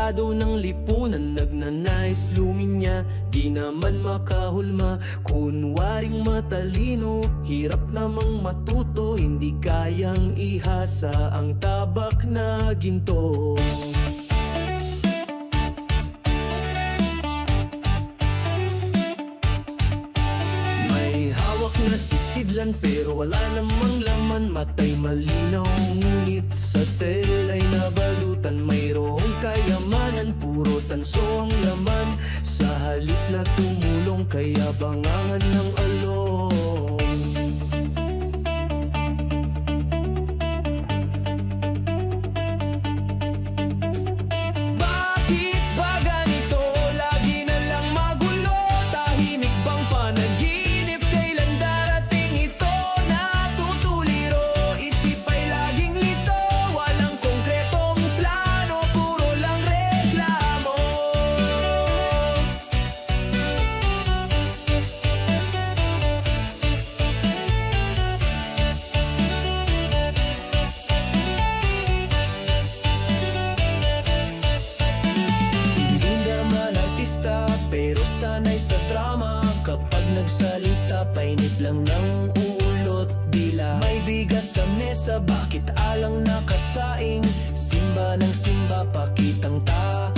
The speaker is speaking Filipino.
Empleyado ng lipunan nagnanais luminya, di naman makahulma. Kunwaring matalino, hirap namang matuto, hindi kayang ihasa ang tabak na ginto. May hawak na sisidlan pero wala namang laman. Matay malinaw ngunit sa tela'y nabalutan. Mayroong kayamanan, puro tanso ang laman. Sa halip na tumulong kaya bangangan ng alon. Bakit ba ganito? Lagi na lang magulo. Tahimik bang panaginip? Kailan darating ito? Natutuliro, isip ay laging lito. Walang konkretong plano, puro lang reklamo. Hindi naman artista pero sanay sa drama. Kapag nagsalita painit lang ng ulot dila. May bigas sa mesa, bakit alang nakasaing? Simba ng simba, pakitang tao